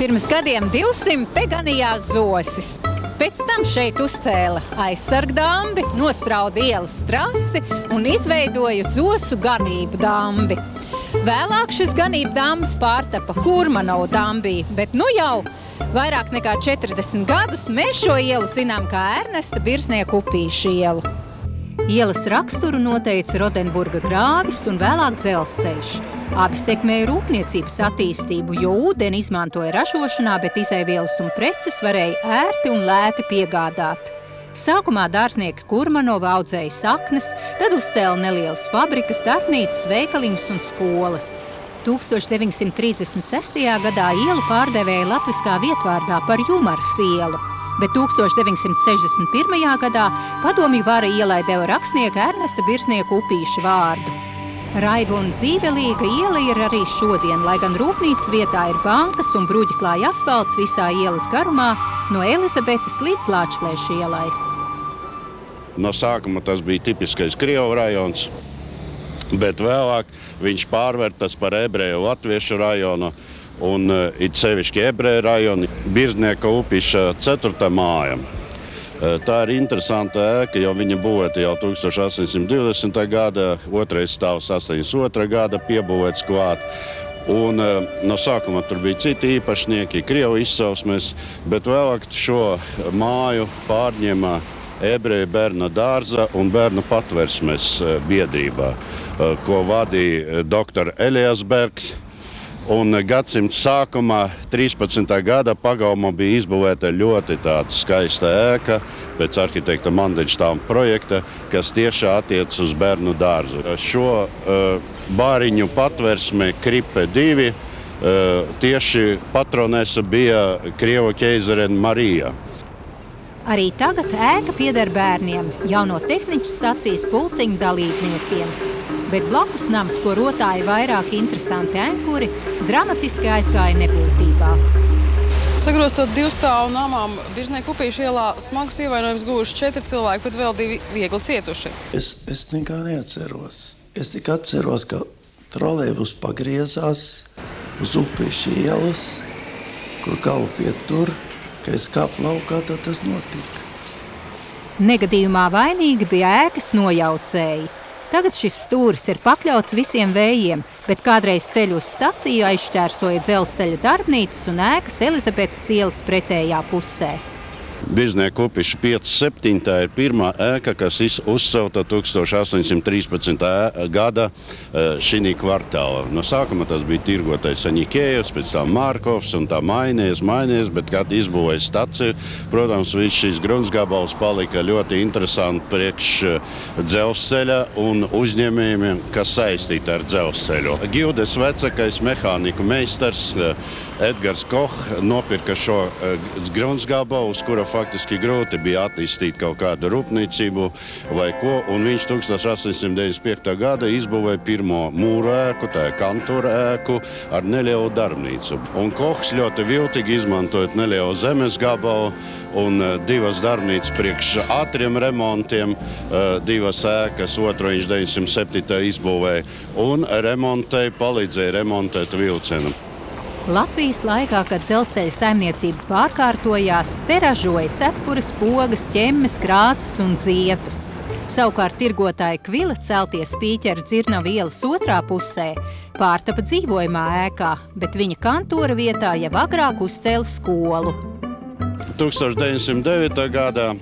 Pirms gadiem 200 te ganījās zosis. Pēc tam šeit uzcēla aizsargdambi, nosprauda ielas trasi un izveidoja zosu ganību dambi. Vēlāk šis ganību dambis pārtapa Kurmanovu dambī, bet nu jau vairāk nekā 40 gadus mēs šo ielu zinām kā Ernesta Birznieka Upīša ielu. Ielas raksturu noteica Rodenburga grāvis un vēlāk dzelzceļš. Abi sekmēja rūpniecības attīstību, jo ūdeni izmantoja ražošanā, bet izēvielas un preces varēja ērti un lēti piegādāt. Sākumā dārznieki Kurmanovi audzēja saknes, tad uzcēla nelielas fabrikas, darbnīcas, veikaliņus un skolas. 1936. gadā ielu pārdevēja latviskā vietvārdā par Jumaras ielu, bet 1961. gadā padomju vara ielai deva rakstnieka Ernesta Birznieka Upīša vārdu. Raiba un Zīvelīga iela ir arī šodien, lai gan rūpnīcu vietā ir bankas un bruģiklāja asfalts visā ielas garumā, no Elizabetes līdz Lāčplēša ielai. No sākuma tas bija tipiskais Krievu rajons, bet vēlāk viņš pārvērtas par ebreju latviešu rajonu un it sevišķi ebreju rajoni Birznieka Upīša 4. māja. Tā ir interesanta ēka, jo viņa būvēta jau 1820. gada, otrais stāvs 82. gada piebūvēts klāt. Un no sākuma tur bija citi īpašnieki, Krievu izcelsmes, bet vēlāk šo māju pārņēma ebreju bērna dārza un bērnu patversmes biedrībā, ko vadīja dr. Elijas Bergs. Un gadsimta sākumā, 13. gada pagalmā bija izbūvēta ļoti tāda skaista ēka pēc arhitekta Mandeļštāma projekta, kas tieši attiec uz bērnu dārzu. Šo bāriņu patversme Kripe 2 tieši patronese bija Krievu ķeizarene Marija. Arī tagad ēka pieder bērniem, jauno tehniķu stacijas pulciņu dalībniekiem. Bet blakus nams, ko rotāja vairāk interesanti ēnkuri, dramatiski aizgāja nebūtībā. Sagrostot 2 stāvu namām, Birznieka Upīša ielā smagus ievainojumus guvuši 4 cilvēki, bet vēl 2 viegli cietuši. Es nekā neatceros. Es tikai atceros, ka trolejbus pagriezās uz Upīša ielas, kur galvu pietur, ka es kāpu laukā, tad tas notika. Negadījumā vainīgi bija ēkas nojaucēji. Tagad šis stūris ir pakļauts visiem vējiem, bet kādreiz ceļu uz staciju aizšķērsoja dzelzceļa darbnīcas un ēkas Elizabetes ielas pretējā pusē. Birznieka Upīša 5-7 tā ir pirmā ēka, kas uzcelta 1813. gada šī kvartāla. No sākuma tas bija tirgotais Aņikējevs, pēc tam Mārkovs un tā mainījies, bet kad izbūvēja staciju, protams, viss šis gruntsgabals palika ļoti interesanti priekš dzelzceļa un uzņēmējiem, kas saistīti ar dzelzceļu. Gildes vecākais mehāniku meistars Edgars Koch nopirka šo gruntsgabalu, uz kura faktiski grūti bija attīstīt kaut kādu rūpniecību vai ko, un viņš 1895. gada izbūvēja pirmo mūru ēku, tā ir kantora ēku, ar nelielu darbnīcu. Un Kochs ļoti viltīgi izmantojot nelielu zemes gabalu un 2 darbnīcas priekš ātriem remontiem, 2 ēkas, otru viņš 907. izbūvēja, un palīdzēja remontēt vilcienu. Latvijas laikā, kad dzelzceļa saimniecība pārkārtojās, te ražoja cepures, pogas, ķemmes, krāsas un ziepes. Savukārt tirgotāja Kvila celtie spīķeri Dzirnava ielas otrā pusē pārtapa dzīvojamā ēkā, bet viņa kantora vietā jau agrāk uzcēla skolu. 1909. gadā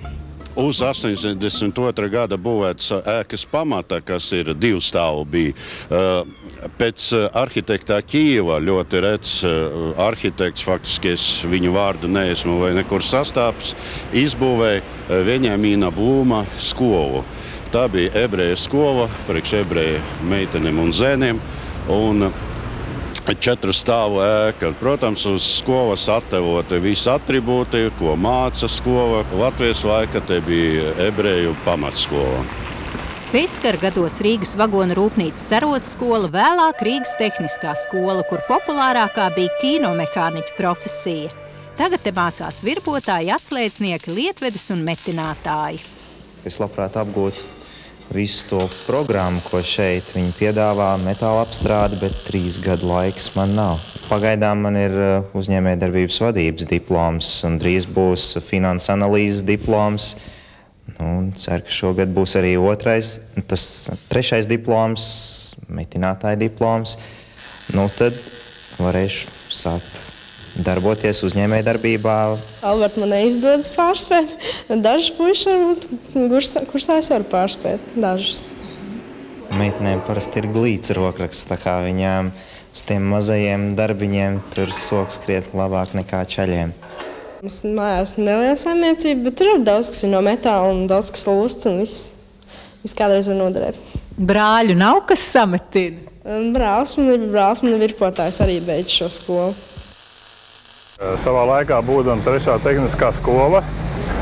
uz 82. gada būvēts ēkas pamata, kas ir 2 stāvu bija. Pēc arhitektā Kijeva, ļoti rets arhitekts, faktiski es viņu vārdu neesmu vai nekur sastāpis, izbūvēja Veņamīna Blūma skolu. Tā bija ebreja skola, priekš ebreja meitenēm un zēniem, un 4 stāvu ēka. Protams, uz skolas attevoti visi atribūti, ko māca skola. Latvijas laika te bija ebreju pamatskola. Pēckara gados Rīgas vagonu rūpnīcas sarotskola, vēlāk Rīgas tehniskā skola, kur populārākā bija kinomehāniķa profesija. Tagad te mācās virbotāji, atslēdznieki, lietvedes un metinātāji. Es labprāt apgūtu visu to programmu, ko šeit viņi piedāvā, metāla apstrādi, bet 3 gadu laiks man nav. Pagaidām man ir uzņēmējdarbības vadības diploms un drīz būs finanses analīzes diploms. Ceru, ka šogad būs arī trešais diploms, mitinātāja diploms. Tad varēšu sākt darboties uzņēmējdarbībā. Alberti man neizdodas pārspēt. Dažus puiši varbūt kursā es varu pārspēt. Dažus. Meitenēm parasti ir glīts rokraksts, tā kā viņām uz tiem mazajiem darbiņiem tur soks skriet labāk nekā čaļiem. Mums mājās neliela saimniecība, bet tur ir daudz, kas ir no metāla un daudz, kas lūst un viss kādreiz var noderēt. Brāļu nav, kas sametina? Brālis man ir virpotājs, arī beidz šo skolu. Savā laikā būdama 3. tehniskā skola,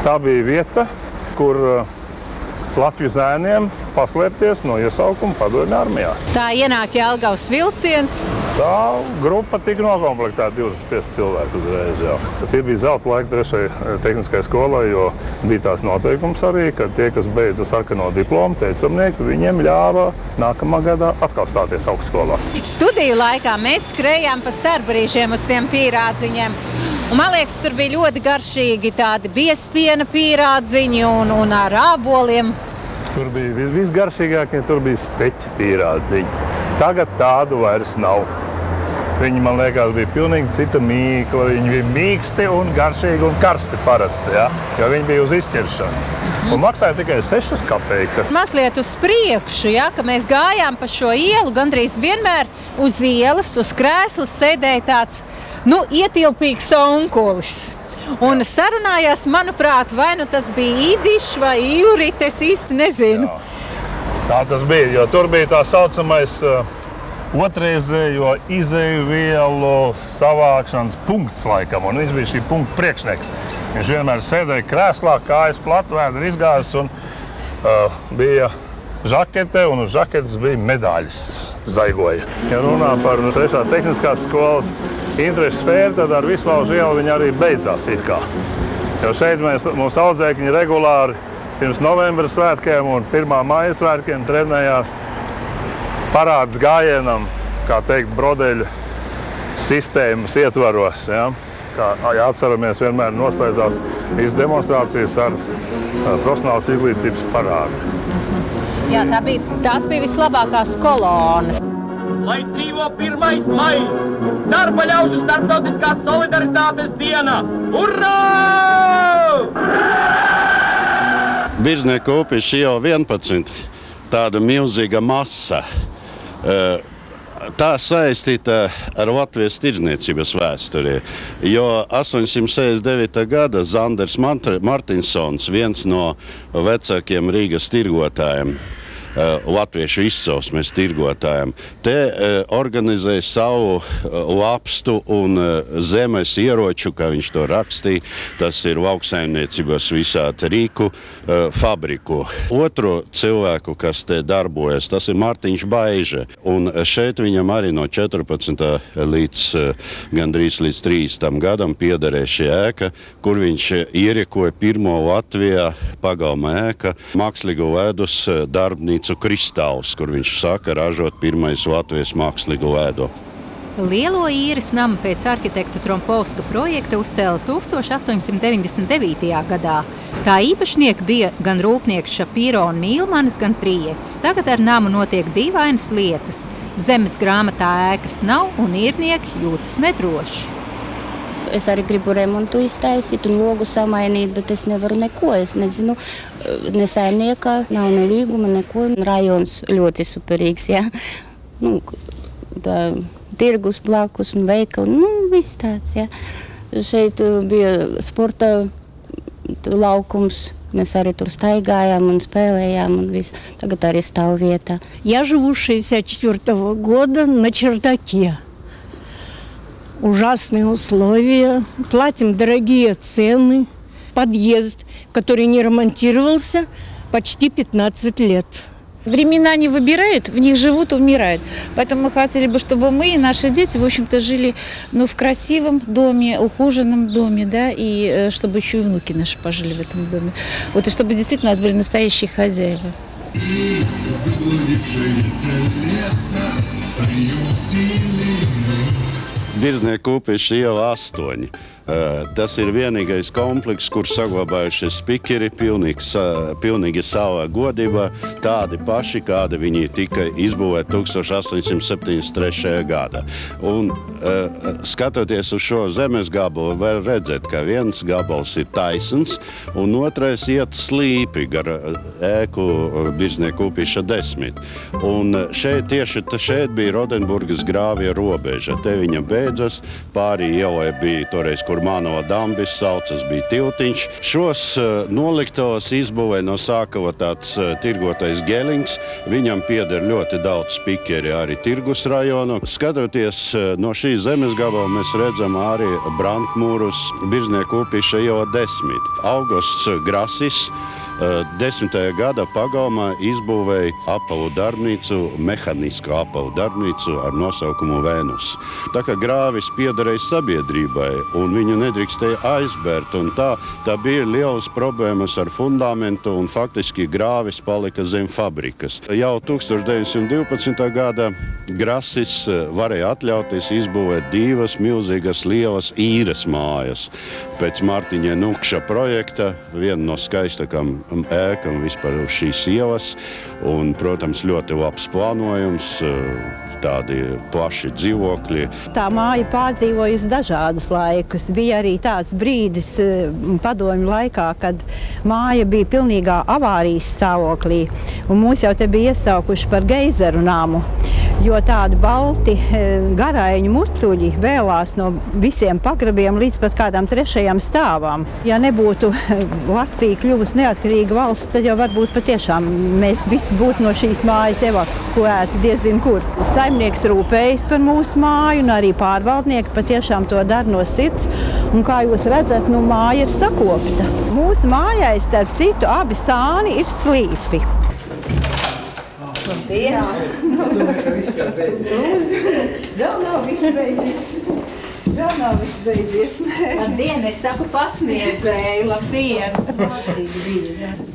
tā bija vieta, kur Latviju zēniem paslēpties no iesaukuma padomju armijā. Tā ienāk Jelgavas vilciens. Tā grupa tika nokomplektēta 25 cilvēku uzreiz. Jā. Tie bija zelta laika 3. tehniskajai skolai, jo bija tās noteikums arī, ka tie, kas beidza sarkano diplomu, teicamnieki, viņiem ļāva nākamā gadā atkal stāties augstskolā. Studiju laikā mēs skrējām pa starpbrīžiem uz tiem pīrādziņiem. Un, man liekas, tur bija ļoti garšīgi tādi biezpiena pīrādziņi un ar āboliem. Tur bija visgaršīgākie, tur bija speķi pīrādziņi. Tagad tādu vairs nav. Viņi, man liekas, bija pilnīgi cita mīkla. Viņi bija mīksti un garšīgi un karsti parasti, ja? Jo viņi bija uz izķeršanu. Un maksāja tikai 6 kapeikas. Mazliet uz priekšu, ja, ka mēs gājām pa šo ielu, gandrīz vienmēr uz ielas, uz krēslas sēdēja tāds ietilpīgs onkulis. Un sarunājās, manuprāt, vai tas bija īdišs vai īvrite, es īsti nezinu. Jā. Tā tas bija, jo tur bija tā saucamais otrreizējo izēju vielu savākšanas punkts laikam, un viņš bija šī punkta priekšnieks. Viņš vienmēr sēdēja krēslā, kājas platu, vēdri izgāzes, un bija žakete, un uz žaketes bija medaļas zaigoja. Ja runā par 3. tehniskās skolas interešu sfēru, tad ar Visvalžu ielu viņa arī beidzās it kā. Jo šeit mūsu audzēkņi regulāri pirms novembra svētkiem un 1. maija svētkiem trenējās parāds gājienam, kā teikt, brodeļu sistēmas ietvaros. Ja? Kā atceramies, vienmēr noslēdzās visas demonstrācijas ar profesionālas izglītības parādu. Jā, tās bija vislabākās kolonas. Lai dzīvo 1. maijs, darba ļaužu starptautiskās solidaritātes diena! Urrā! Birznieku upes iela 11, tāda milzīga masa. Tā saistīta ar Latvijas tirdzniecības vēsturī, jo 869. gada Zanders Martinsons, viens no vecākiem Rīgas tirgotājiem, latviešu izcelsmes tirgotājiem, te organizēja savu lapstu un zemes ieroču, kā viņš to rakstīja. Tas ir lauksaimniecības visādi rīku fabriku. Otru cilvēku, kas te darbojas, tas ir Mārtiņš Baiže. Un šeit viņam arī no 14. līdz gandrīz līdz 30. gadam piederēja šī ēka, kur viņš ieriekoja pirmo Latvijā pagalma ēka mākslīgu ledus darbnīcu Kristāls, kur viņš sāka ražot pirmais Latvijas mākslīgu ledu. Lielo īres namu pēc arhitekta Trompovska projekta uzcēla 1899. gadā. Tā īpašnieki bija gan rūpnieks Šapīro un Mīlmanis, gan Triecis. Tagad ar namu notiek dīvainas lietas. Zemes grāmatā ēkas nav un īrnieki jūtas nedroši. Es arī gribu remontu iztaisīt un logu samainīt, bet es nevaru neko. Es nezinu, ne saimniekā, nav ne līguma, neko. Rajons ļoti superīgs, jā. Tirgus blakus un veikali, viss tāds, jā. Šeit bija sporta laukums. Mēs arī tur staigājām un spēlējām un viss. Tagad arī stāv vietā. Я живу 64-го года на чердаке. Ужасные условия, платим дорогие цены. Подъезд, который не ремонтировался почти 15 лет. Времена не выбирают, в них живут, умирают. Поэтому мы хотели бы, чтобы мы и наши дети, в общем-то, жили в красивом доме, ухоженном доме, да, и чтобы еще и внуки наши пожили в этом доме. Вот, и чтобы действительно у нас были настоящие хозяева. Birznieku upīša iela 8. Tas ir vienīgais komplekss, kur saglabājušies spikeri pilnīgi savā godībā, tādi paši, kādi viņi tika izbūvēti 1873. gadā. Un skatoties uz šo zemes gabalu, var redzēt, ka viens gabals ir taisns, un otrais iet slīpi gar ēku Birznieku upīša 10. Un tieši šeit bija Rodenburgas grāvja robeža. Te viņa beidzas, pārī ielai bija toreiz, kur Mānova dambis saucas, bija tiltiņš. Šos noliktavas izbūvēja no sākava tāds tirgotais Gelings. Viņam pieder ļoti daudz spikeri arī Tirgus rajonu. Skatoties no šīs zemes gabala, mēs redzam arī brandmūrus Birznieku upīša iela 10. Augusts Grasis 10. gada pagalmā izbūvēja apavu darbnīcu, mehanisku apavu darbnīcu ar nosaukumu Venus. Tā kā grāvis piederēja sabiedrībai, un viņu nedrīkstēja aizbērt, un tā bija lielas problēmas ar fundamentu, un faktiski grāvis palika zem fabrikas. Jau 1912. gada Grasis varēja atļauties izbūvēt 2 milzīgas lielas īres mājas. Pēc Mārtiņa Nukša projekta, viena no skaistākām ēkam vispār uz šīs ielas, un, protams, ļoti labs plānojums, tādi plaši dzīvokļi. Tā māja pārdzīvojusi dažādus laikus. Bija arī tāds brīdis padomju laikā, kad māja bija pilnīgā avārijas stāvoklī, un mūs jau te bija iesaukuši par geizeru namu, jo tādi balti garaiņu mutuļi vēlās no visiem pagrabiem līdz pat kādam 3. stāvam. Ja nebūtu Latvija kļuvusi neatkarīga valsts, tad jau varbūt patiešām mēs visi būtu no šīs mājas evakuēti diezin kur. Saimnieks rūpējas par mūsu māju, un arī pārvaldnieki patiešām to dara no sirds. Un kā jūs redzat, māja ir sakopta. Mūsu mājai, starp citu, abi sāni ir slīpi. Labdien! Vēl nav viss beidzies. Labdien, es saku pasniedzēju, labdien!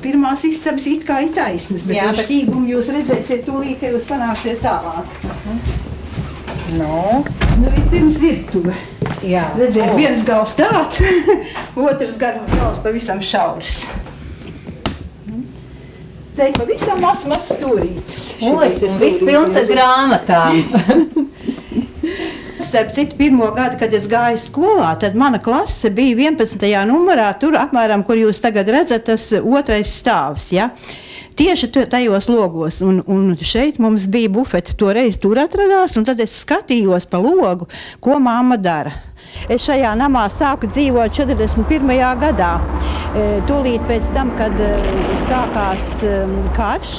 Pirmās istabas it kā ir taisnas, bet šķībumu jūs redzēsiet tūlīt, ka jūs panāksiet tālāk. Vispirms virtuve. Redziet, viens gals tāds, otrs gals pavisam šauras. Te pavisam mazs stūrītis. Tas viss pilns ar grāmatām. Starp citu, 1. gadu, kad es gāju skolā, tad mana klase bija 11. numurā, tur apmēram, kur jūs tagad redzat, tas 2. stāvs, ja? Tieši tajos logos, un šeit mums bija bufete, toreiz tur atradās, un tad es skatījos pa logu, ko mamma dara. Es šajā namā sāku dzīvot 41. gadā, tūlīt pēc tam, kad sākās karš,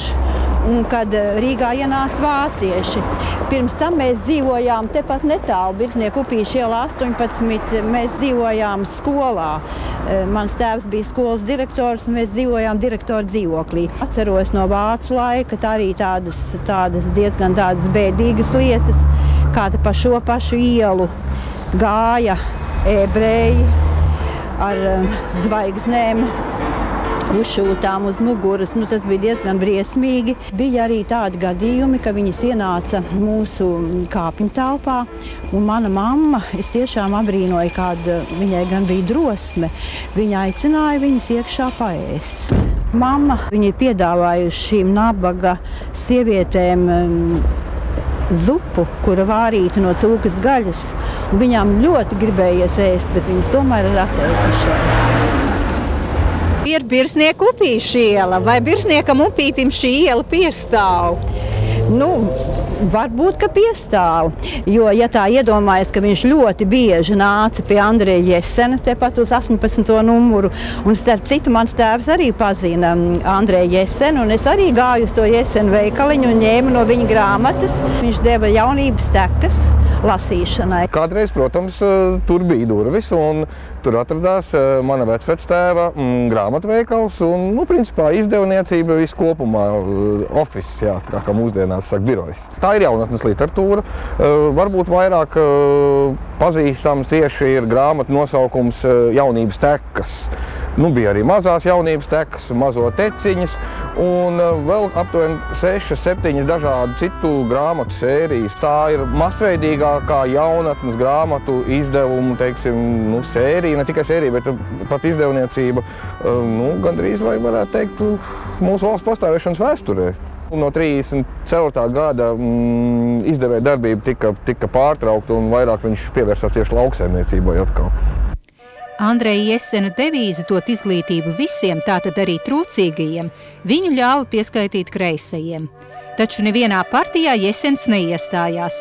un kad Rīgā ienāca vācieši. Pirms tam mēs dzīvojām tepat netālu, Birznieku upīša iela 18, mēs dzīvojām skolā. Mans tēvs bija skolas direktors, un mēs dzīvojām direktora dzīvoklī. Atceros no vācu laika, tā arī tādas diezgan bēdīgas lietas, kā pa šo pašu ielu gāja ebreji ar zvaigznēm, uzšūtām uz muguras. Tas bija diezgan briesmīgi. Bija arī tādi gadījumi, ka viņas ienāca mūsu kāpņu telpā, un mana mamma, es tiešām abrīnoju, kāda viņai gan bija drosme. Viņa aicināja viņas iekšā paēst. Mamma, viņa ir piedāvājuši šīm nabaga sievietēm zupu, kura vārīta no cūkas gaļas. Viņām ļoti gribējies ēst, bet viņas tomēr ir atteikušās. Ir Birznieku upīša iela, vai Birzniekam upītim šī iela piestāv? Varbūt, ka piestāv, jo, ja tā iedomājas, ka viņš ļoti bieži nāca pie Andreja Jesena, tepat uz 18. numuru, un starp citu, mans tēvs arī pazina Andreju Jesenu, un es arī gāju uz to Jesenu veikaliņu un ņēmu no viņa grāmatas. Viņš deva jaunības tekas lasīšanai. Kādreiz, protams, tur bija durvis, un tur atradās mana vecvectēva grāmatveikals un, principā, izdevniecība viskopumā, office, jā, kā mūsdienās saka, birojas. Tā ir jaunatnes literatūra. Varbūt vairāk pazīstams tieši ir grāmatu nosaukums Jaunības tekas. Bija arī mazās jaunības tekas, mazo teciņas un vēl aptuveni 6-7 dažādu citu grāmatu sērijas. Tā ir masveidīgākā jaunatnes grāmatu izdevumu, teiksim, sērija, ne tikai sērija, bet pat izdevniecība, gandrīz vai varētu teikt, mūsu valsts pastāvēšanas vēsturē. No 34. gada izdevēja darbība tika pārtraukta un vairāk viņš pievērsās tieši lauksaimniecībai atkal. Andreja Jesena devīze dot izglītību visiem, tātad arī trūcīgajiem, viņu ļāva pieskaitīt kreisajiem. Taču nevienā partijā Jesens neiestājās.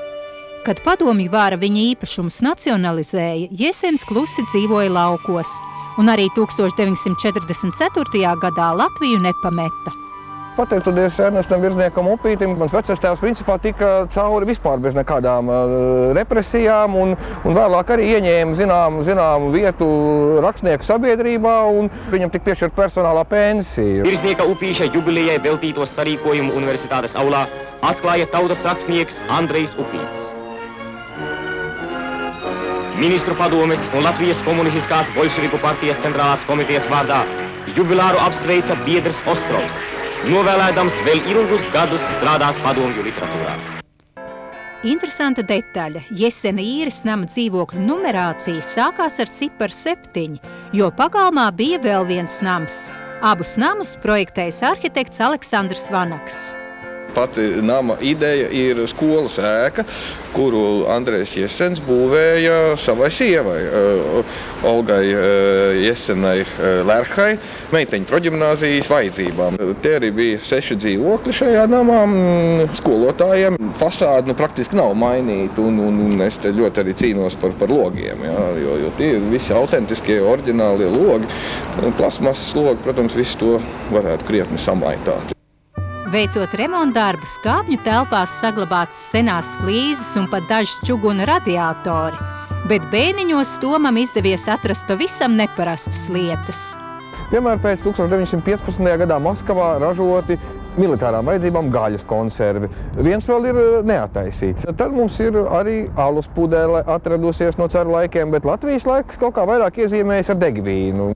Kad padomju vāra viņa īpašumus nacionalizēja, Jesens klusi dzīvoja laukos, un arī 1944. gadā Latviju nepameta. Pateicoties Ernestam Virzniekam Upītim, mans vecvectēvs principā tika cauri vispār bez nekādām represijām un vēlāk arī ieņēma zināmu vietu rakstnieku sabiedrībā un viņam tika piešķirta personālā pensija. Virznieka Upīša jubilejai veltītos sarīkojumu universitātes aulā atklāja tautas rakstnieks Andrejs Upīts. Ministru padomes un Latvijas komunistiskās bolševiku partijas centrālās komitejas vārdā jubilāru apsveica biedrs Ostrovs, novēlēdams vēl ilgus gadus strādāt padomju literatūrā. Interesanta detaļa. Jesena īres nama dzīvokļu numerācija sākās ar ciparu 7, jo pagalmā bija vēl viens nams. Abus namus projektējis arhitekts Aleksandrs Vanaks. Pati nama ideja ir skolas ēka, kuru Andrejs Jesens būvēja savai sievai, Olgai Jesenai Lerhai, meiteņu proģimnāzijas vajadzībām. Te arī bija 6 dzīvokļi šajā namā skolotājiem. Fasāde praktiski nav mainīta, un es te ļoti arī cīnos par logiem, jo tie ir visi autentiskie, oriģinālie logi. Plasmasas logi, protams, visu to varētu krietni samaitāt. Veicot remontdarbus, kāpņu telpās saglabātas senās flīzes un pat daži čuguna radiatori, bet bērniņos Tomam izdevies atrast pavisam neparastas lietas. Piemēram, pēc 1915. gadā Maskavā ražoti militārām vajadzībām gaļas konservi. Viens vēl ir neataisīts. Tad mums ir arī alus pudele atradusies no caru laikiem, bet Latvijas laiks kaut kā vairāk iezīmējas ar degvīnu.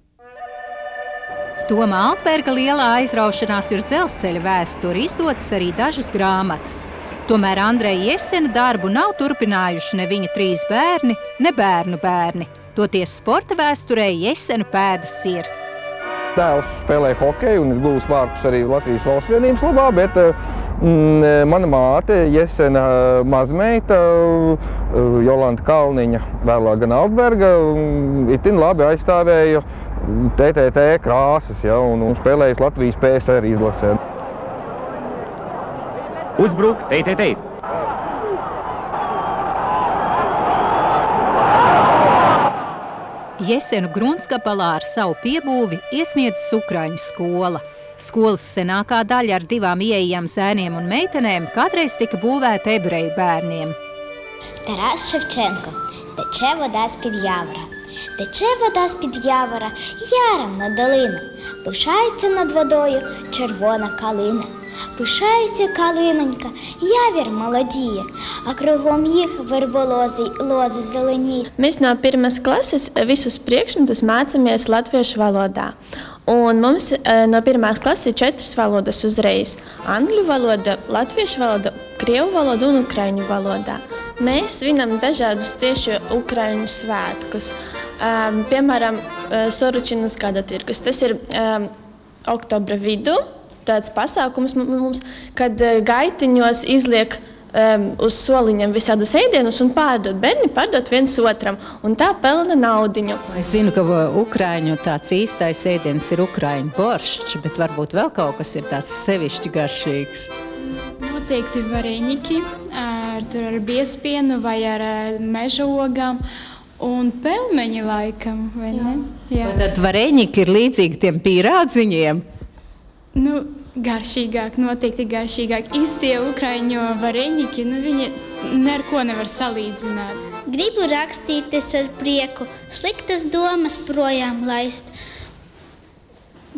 Toma Altberga lielā aizraušanās ir dzelzceļa vēsture, izdotas arī dažas grāmatas. Tomēr Andreja Jesena darbu nav turpinājuši ne viņa 3 bērni, ne bērnu bērni. Toties sporta vēsturē Jesenu pēdas ir. Dēls spēlēja hokeju un ir guvis vārtus arī Latvijas valsts vienības labā, bet mana māte, Jesena mazmeita, Jolanta Kalniņa, vēlāk gan Altberga, itin labi aizstāvēja TTT krāsas, un spēlējas Latvijas PSR izlasē. Uzbruk TTT! Jesenu Grunskapalā ar savu piebūvi iesniedzis Ukraiņu skola. Skolas senākā daļa ar 2 ieejām zēniem un meitenēm kādreiz tika būvēta ebreju bērniem. Тарас Шевченко. Тече вода з-під явора. Тече вода з-під явора, яром на долину. Пишається над водою червона калина. Пишається калинонька, явір молодіє, а кругом їх верболози лози зеленіють. Mēs no 1. klases visus priekšmetus mācāmies latviešu valodā. Un mums no 1. klases ir 4 valodas uzreiz. Angļu valoda, latviešu valoda, krievu valoda un ukraiņu valodā. Mēs svinam dažādus tieši ukraiņu svētkus. Piemēram, Soručinas gada tirgus. Tas ir oktobra vidu, tāds pasākums mums, kad gaitiņos izliek uz soliņiem visādus ēdienus un pārdot. Bērni pārdot viens otram, un tā pelna naudiņu. Es zinu, ka ukraiņu tāds īstais ēdiens ir ukraiņu boršķi, bet varbūt vēl kaut kas ir tāds sevišķi garšīgs. Noteikti vareņiki ar biespienu vai ar meža ogām. Un pelmeņi laikam, vai ne? Jā. Tad vareņiki ir līdzīgi tiem pīrādziņiem? Nu, garšīgāk, noteikti garšīgāk. Īstie ukraiņu vareņiki, viņi neko nevar salīdzināt. Gribu rakstīties ar prieku, sliktas domas projām laist.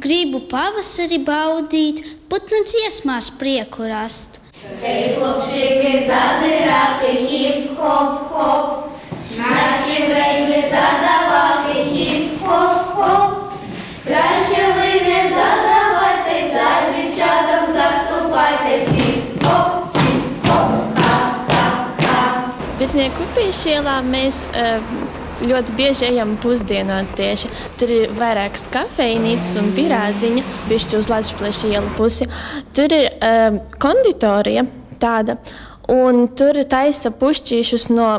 Gribu pavasari baudīt, putnu dziesmās prieku rast. Hei, хлопчики, задирати, хіп-хоп-хоп. Наші брейки задавати, хіп-хоп-хоп. Birznieku upīša ielā mēs ļoti bieži ejam pusdienot tieši. Tur ir vairākas kafejnīcas un pirādziņa, bišķi uz Latšpleša ielu pusi. Tur ir konditorija tāda, un tur taisa pušķīšus no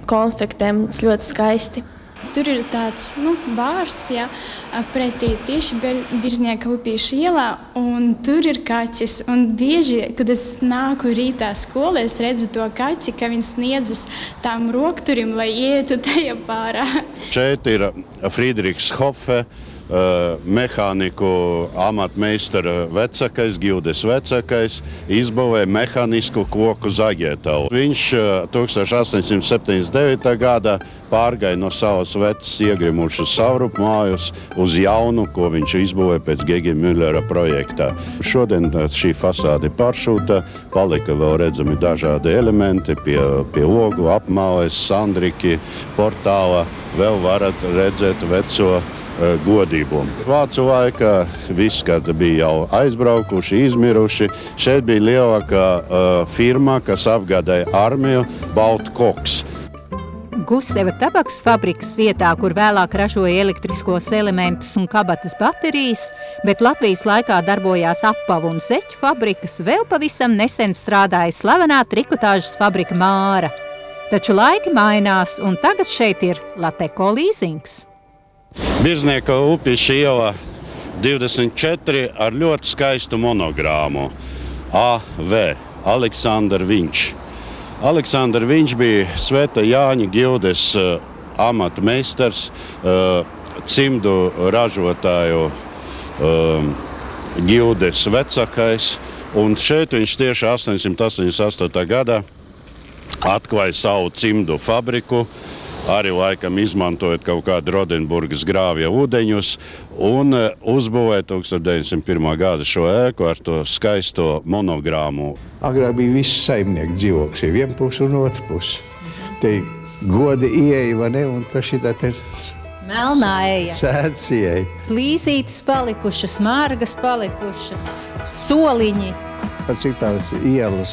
konfektēm, tas ļoti skaisti. Tur ir tāds bārs, ja, pretī tieši Birznieka upīša ielā, un tur ir kaķis. Un bieži, kad es nāku rītā skolā, es redzu to kaķi, ka viņš sniedzas tām rokturim, lai ietu tajā bārā. Šeit ir Friedrichs Hoffe, mehāniku amatmeistara vecākais, Gildes vecākais, izbūvēja mehānisku koku zagietavu. Viņš 1879. gadā pārgāja no savas vecas iegrimušas savrupu mājus uz jaunu, ko viņš izbūvēja pēc Gegi Müllera projektā. Šodien šī fasāde ir pāršūta, palika vēl redzami dažādi elementi pie logu, apmāles, sandriki, portāla. Vēl varat redzēt veco godību. Vācu laikā viss, kad bija jau aizbraukuši, izmiruši. Šeit bija lielākā firma, kas apgādāja armiju, Baltkoks. Gusteva tabaks fabrikas vietā, kur vēlāk ražoja elektriskos elementus un kabatas baterijas, bet Latvijas laikā darbojās apavu un zeķu fabrikas, vēl pavisam nesen strādāja slavenā trikotāžas fabrika Māra. Taču laiki mainās, un tagad šeit ir Lateko līzings. Birznieka upīša iela 24 ar ļoti skaistu monogrāmu. A.V. Aleksandrs Viņš. Aleksandrs Viņš bija Sveta Jāņa Gildes amatmeistars, cimdu ražotāju Gildes vecākais. Un šeit viņš tieši 888. gadā atklāja savu cimdu fabriku, arī laikam izmantojot kaut kādu Rodenburgas grāvja ūdeņus, un uzbūvēja 1901. gada šo ēku ar to skaisto monogrāmu. Agrāk bija visi saimnieki dzīvokļi, viena puse un otra puse. Te godi ieeja, vai ne, un tas šitā te melnā eja. Sēdz ieeja. Plīzītes palikušas, mārgas palikušas, soliņi. Cik tāds ielas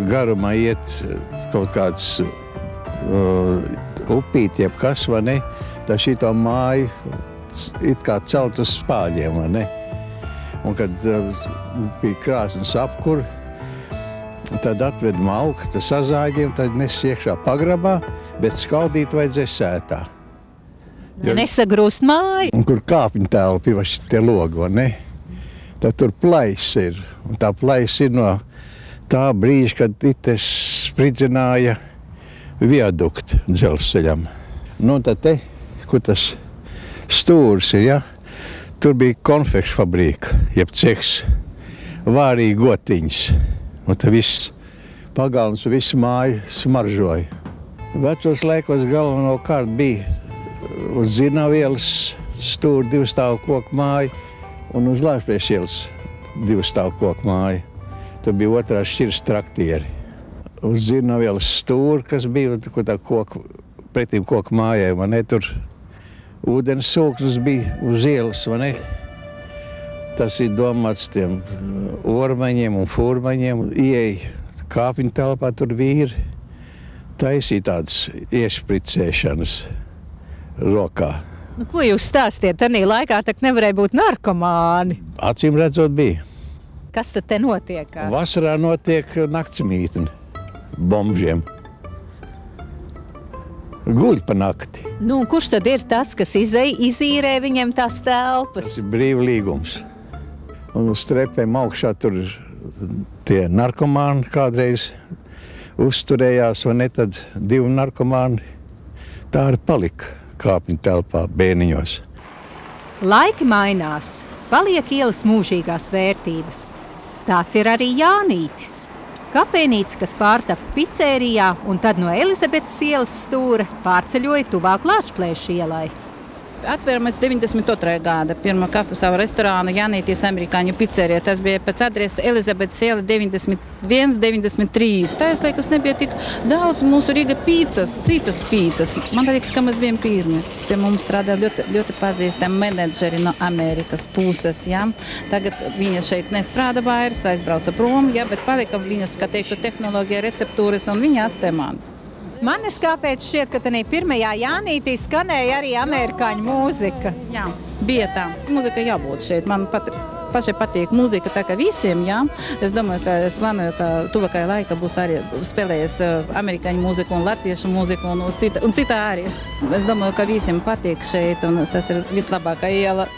garumā iet kaut kāds upīt, jeb kas, vai ne, tā šito māju it kā celt uz spāļiem, vai ne. Un kad bija krāsnes apkur, tad atved malku, tas sazāģiem, tad nes iekšā pagrabā, bet skaldīt vajadzēja sētā. Nesagrūst māju. Un kur kāpņu telpi, vai tie logi, vai ne, tad tur plais ir. Un tā plais ir no tā brīža, kad ites spridzināja viaduktu dzelzceļam. Nu, tad te, kur tas stūris ir, ja, tur bija konfekšu fabrika, jeb cehs, vārīja gotiņas. Un tad viss pagalms un visu māju smaržoja. Vecos laikos galvenokārt bija uz Zirnavielas stūri divstāvu koku māju un uz Lāčplēša ielas divstāvu koku māju. Tur bija otrās šķiras traktieri. Uz Zirnavielas stūri, kas bija pretīm koku mājai, vai ne, tur ūdens sūknis bija uz ielas, vai ne. Tas ir domāts tiem ormaņiem un furmaņiem. Ieeja kāpņu telpā, tur vīri taisīja tādas iešpricēšanas rokā. Nu, ko jūs stāstiet? Tanī laikā tak nevarēja būt narkomāni. Acīm redzot bija. Kas tad te notiek? Vasarā notiek naktsmītne bombžiem. Guļ pa nakti. Nu, kurš tad ir tas, kas izīrē viņiem tās telpas? Tas ir brīvlīgums. Un uz trepēm augšā tur tie narkomāni kādreiz uzturējās, vai ne, tad 2 narkomāni tā arī palika kāpņu telpā bērniņos. Laiki mainās, paliek ielas mūžīgās vērtības. Tāds ir arī Jānītis. Kafejnīca, kas pārtapa picērijā un tad no Elizabetes ielas stūra pārceļoja tuvāk Lāčplēša ielai. Atvēramies 92. gada pirmo savu restorānu Jānītis amerikāņu pizzerija. Tas bija pēc adreses Elizabetes iela 91, 93. Tā es liekas nebija tik daudz mūsu Rīga pīcas, citas pīcas. Man liekas, ka mēs bijām pirmi. Pie mums strādā ļoti pazīstami menedžeri no Amerikas puses. Ja? Tagad viņa šeit nestrādā vairs, aizbrauca prom, ja? Bet palika viņas, kā teiktu, tehnoloģija, receptūras un viņa atstāja manis. Man kāpēc šķiet, ka tanī 1. jānītī skanēja arī amerikāņu mūzika? Jā, bija tā. Mūzika jābūt šeit. Man pašai patīk mūzika tā kā visiem, jā. Es domāju, ka es plānoju, ka tuvākajā laikā būs arī spēlējies amerikāņu mūziku un latviešu mūziku un cita arī. Es domāju, ka visiem patīk šeit un tas ir vislabākā iela